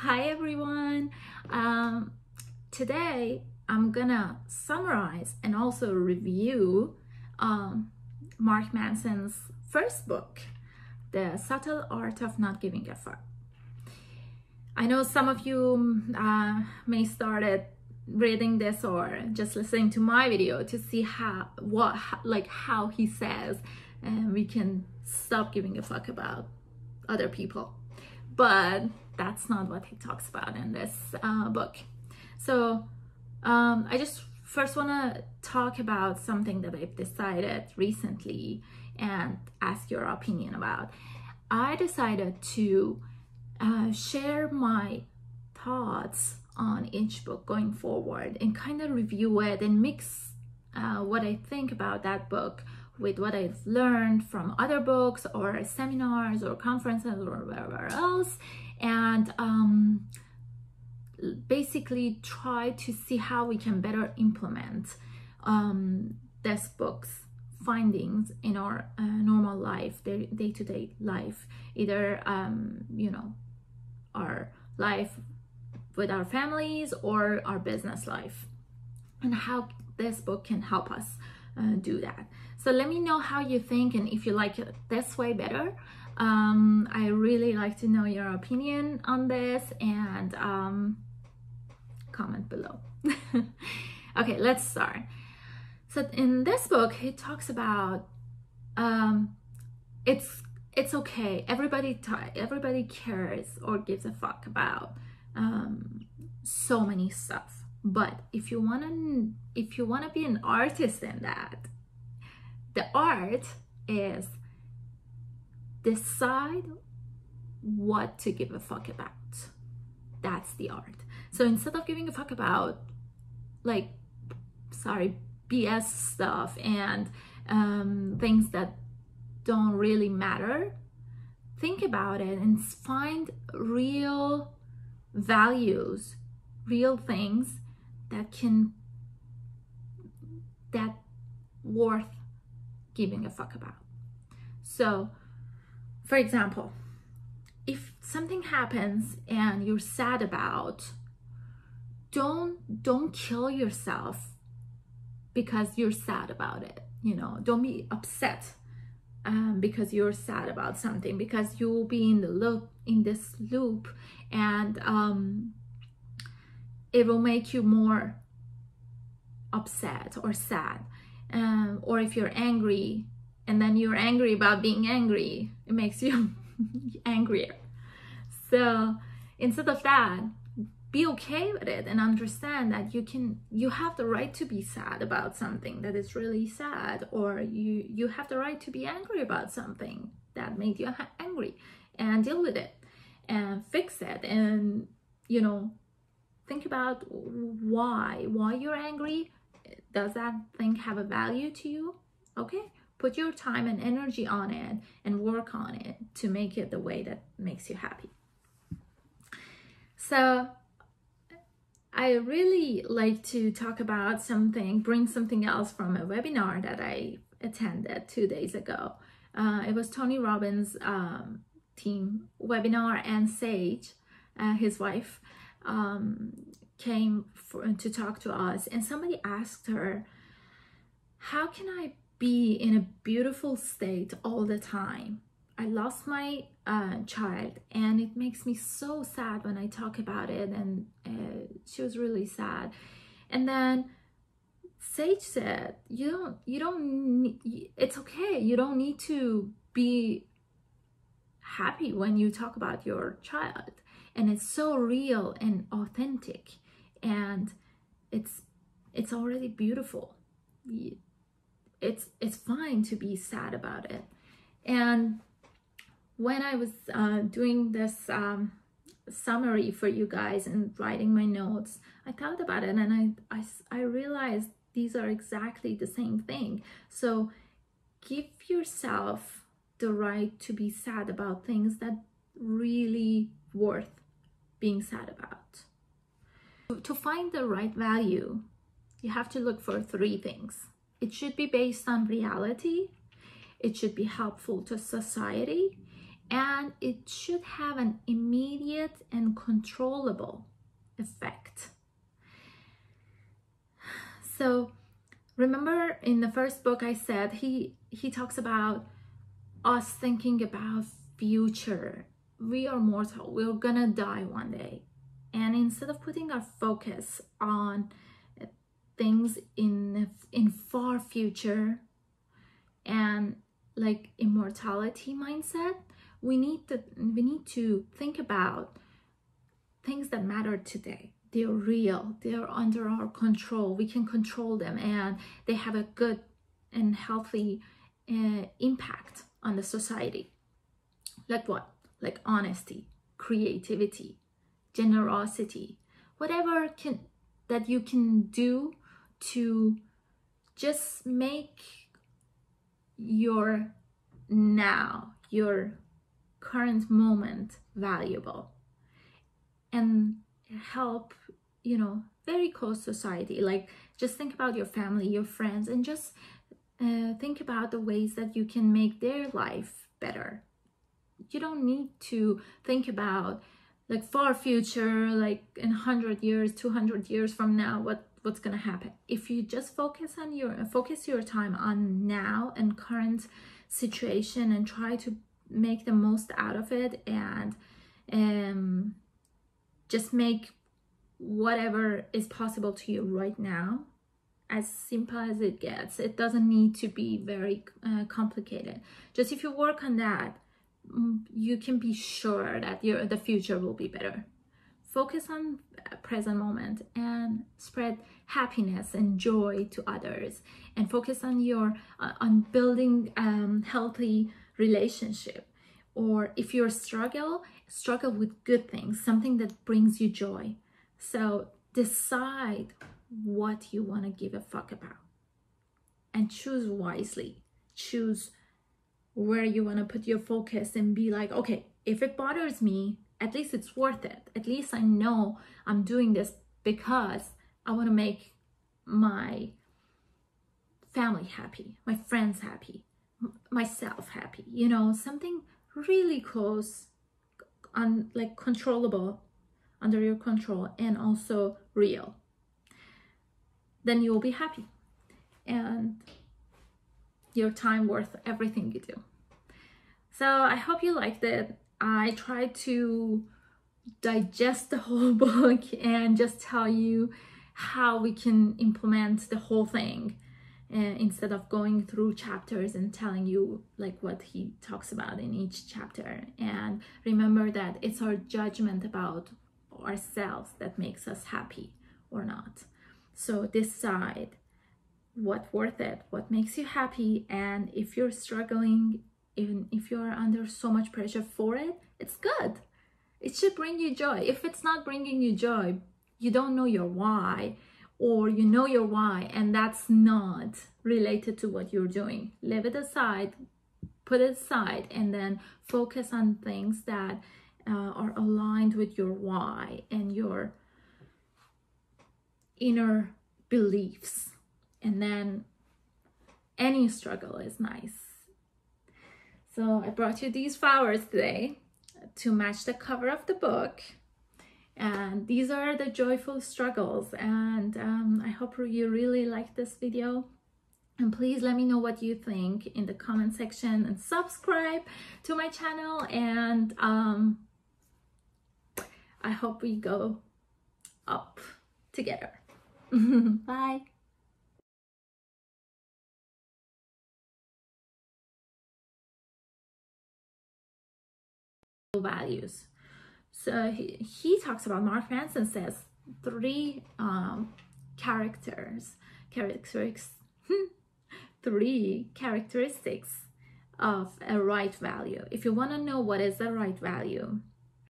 Hi everyone. Today I'm gonna summarize and also review Mark Manson's first book, The Subtle Art of Not Giving a Fuck. I know some of you may started reading this or just listening to my video to see how he says we can stop giving a fuck about other people, but that's not what he talks about in this book. So I just first want to talk about something that I've decided recently and ask your opinion about. I decided to share my thoughts on each book going forward and kind of review it and mix what I think about that book with what I've learned from other books or seminars or conferences or wherever else, and basically try to see how we can better implement this book's findings in our normal life, day-to-day life, either our life with our families or our business life, and how this book can help us do that. So let me know how you think, and if you like it this way better. I really like to know your opinion on this, and comment below. Okay, let's start. So in this book, he talks about it's okay. Everybody cares or gives a fuck about so many stuff. But if you wanna be an artist in that, the art is decide what to give a fuck about. That's the art. So instead of giving a fuck about BS stuff and things that don't really matter, think about it and find real values, real things that worth giving a fuck about. So for example, if something happens and you're sad about, don't kill yourself because you're sad about it. Don't be upset because you're sad about something, because you'll be in this loop, and it will make you more upset or sad. Or if you're angry and then you're angry about being angry, it makes you angrier. So instead of that, be okay with it and understand that you have the right to be sad about something that is really sad, or you have the right to be angry about something that made you angry, and deal with it and fix it, and think about why you're angry. Does that thing have a value to you? Okay, put your time and energy on it and work on it to make it the way that makes you happy. So I really like to talk about bring something else from a webinar that I attended 2 days ago. It was Tony Robbins' team webinar, and Sage, his wife, came to talk to us, and somebody asked her, how can I be in a beautiful state all the time? I lost my child, and it makes me so sad when I talk about it, and she was really sad. And then Sage said, it's okay, you don't need to be happy when you talk about your child, and it's so real and authentic, and it's already beautiful. It's fine to be sad about it. And when I was doing this summary for you guys and writing my notes, I thought about it, and I realized these are exactly the same thing. So give yourself the right to be sad about things that really worth being sad about. To find the right value, you have to look for 3 things. It should be based on reality, it should be helpful to society, and it should have an immediate and controllable effect. So remember in the first book I said he talks about us thinking about future. We are mortal, we're gonna die one day, and instead of putting our focus on things in far future and like immortality mindset, we need to think about things that matter today. They're real, they're under our control, we can control them, and they have a good and healthy impact on the society. Like what? Like honesty, creativity, generosity, whatever that you can do to just make your now, your current moment valuable, and help, you know, very close society. Like just think about your family, your friends, and just think about the ways that you can make their life better. You don't need to think about like far future, like in 100 years, 200 years from now, what's gonna happen. If you just focus your time on now and current situation and try to make the most out of it, and just make whatever is possible to you right now as simple as it gets. It doesn't need to be very complicated. Just if you work on that, you can be sure that the future will be better. Focus on present moment and spread happiness and joy to others, and focus on on building healthy relationship. Or if you're struggle with good things, something that brings you joy. So decide what you want to give a fuck about and choose wisely. Choose where you want to put your focus and be like, okay, if it bothers me, at least it's worth it. At least I know I'm doing this because I want to make my family happy, my friends happy, myself happy, you know, something really close, like controllable, under your control, and also real. Then you will be happy and your time worth everything you do. So I hope you liked it. I tried to digest the whole book and just tell you how we can implement the whole thing, instead of going through chapters and telling you like what he talks about in each chapter. And remember that it's our judgment about ourselves that makes us happy or not. So decide what's worth it, what makes you happy. And if you're struggling, even if you're under so much pressure for it, it's good. It should bring you joy. If it's not bringing you joy, you don't know your why, or you know your why and that's not related to what you're doing. Leave it aside, put it aside, and then focus on things that are aligned with your why and your inner beliefs. And then any struggle is nice. So I brought you these flowers today to match the cover of the book. And these are the joyful struggles. And I hope you really like this video. And please let me know what you think in the comment section, and subscribe to my channel. And I hope we go up together. Bye. Values. So he talks about, Mark Manson says, three characteristics of a right value. If you want to know what is the right value,